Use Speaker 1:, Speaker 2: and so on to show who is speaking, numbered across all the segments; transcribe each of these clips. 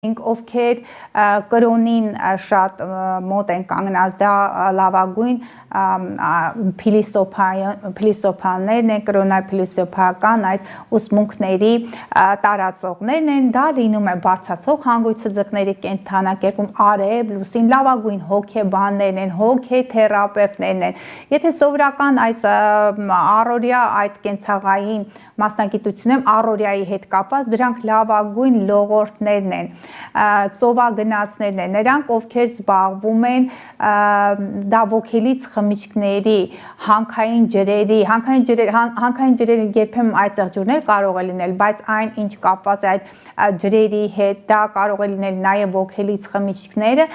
Speaker 1: ովքեր կրոնին շատ մոտ են կանգնած, դա լավագույն փիլիսոփաներն են, կրոնափիլիսոփայական այդ ուսմունքների տարածողներն են, դա լինում է բարձրացող հանգույցը ձկների կենդանակերպում, արև, լուսին, լավագույն հոգեբաններն են, հոգեթերապևտներն են, եթե սովորական այս առօրյա այդ կենցաղային մասնագիտություններում առօրյայի հետ կապված, դրանք լավագույն լողորդներն են, ծովագնացներն են, նրանք ովքեր զբաղվում են դա ոգելից խմիչքների, հանքային ջրերի երբեմն այծեղ ջուրներ կարող է լինել, բայց այն ինչ կապված է այդ ջրերի հետ, դա կարող է լինել նաև ոգելից խմիչքները,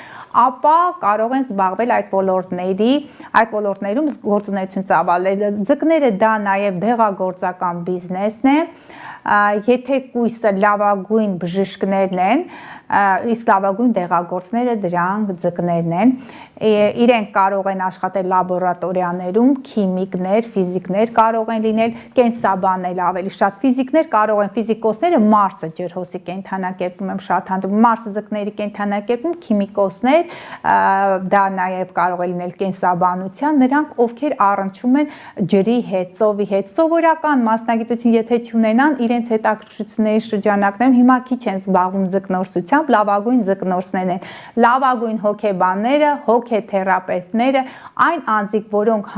Speaker 1: ապա կարող են զբաղվել այդ ոլորտներում գործունեություն ծավալել։ Ձկները դա նաև դեղագործական բիզնեսն է, եթե կույսը լավագույն բժիշկներն են, իսկ լավագույն դեղագործները դրանք ձկներն են, իրենք կարող են աշխատել լաբորատորիաներում, քիմիկներ, ֆիզիկներ կարող են լինել, կենսաբաններ ավելի շատ, ֆիզիկներ կարող են, ֆիզիկոսները Մարսը ջրհոսի կենդանակերպում եմ շատ հանդիպում, Մարսը ձկների կենդանակերպում, քիմիկոսներ, դա նաև կարող է լինել կենսաբանության, նրանք ովքեր առնչվում են ջրի հետ, ծովի հետ, սովորական մասնագիտություն եթե չունենան, իրենց հետաքրքրությունների շրջանակներում հիմա քիչ են զբաղվում ձկնորսությամբ, լավագույն ձկնորսներն են, լավագույն հոգեբանները, հոգեթերապևտները, այն անձիկ, որոնք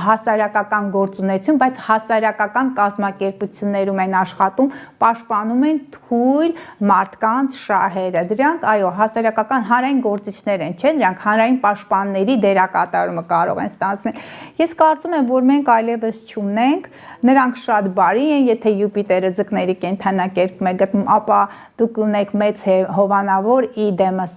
Speaker 1: հասարակական գործունեություն, բայց հասարակական կազմակերպություններում են աշխատում, պաշտպանում են թույլ մարդկանց շահերը, դրանք այո, հասարակական հանրային գործիչներ են, չէ՞, նրանք հանրային պաշտպանների դերակատարումը կարող են ստանձնել։ Ես կարծում եմ, որ մենք այլևս չունենք, նրանք շատ բարի են, եթե Յուպիտերը ձկների կենդանակերպում է գտնում, ապա դուք ունեք մեծ հովանավոր իդեմս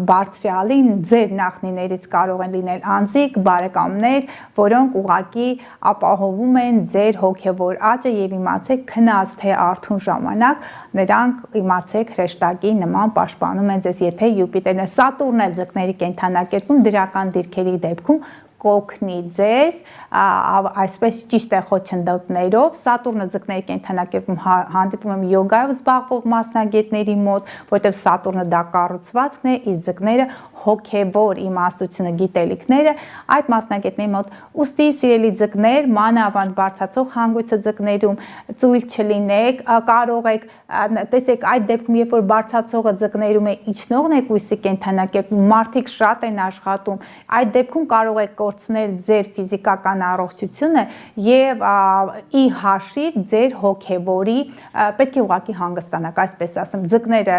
Speaker 1: բարձրալին, ձեր նախնիներից կարող են լինել անձիկ, բարեկամներ, որոնք ուղղակի ապահովում են ձեր հոգևոր աճը եւ իմացեք քնած թե արթուն ժամանակ նրանք իմացեք հրեշտակի նման պաշտպանում են ձեզ, եթե Յուպիտերն է, Սատուրնն է ձկների կենդանակերպում դրական դիրքերի դեպքում կօգնի ձեզ, այսպես ճիշտ է խոչընդոտներով, Սատուրնը ձկների կենդանակերպում հանդիպում եմ յոգայով զբաղվող մասնագետների մոտ, որտեղ Սատուրնը դա կառուցվածքն է, իսկ ձկները հոգևոր իմաստությունը, գիտելիքները այդ մասնագետների մոտ, ուստի սիրելի ձկներ, մանավանդ բարձրացող հանգույցը ձկներում ծույլ չլինեք, կարող եք, տեսեք այդ դեպքում, երբ որ բարձրացողը ձկներում է, իջնողն է կույսի կենդանակերպում, մարդիկ շատ են աշխատում, այդ դեպքում կարող եք կորցնել ձեր ֆիզիկական առողջությունը եւ ի հաշիվ ձեր հոգեվորի պետք է ուղղակի հանգստանաք, այսպես ասեմ, ձկները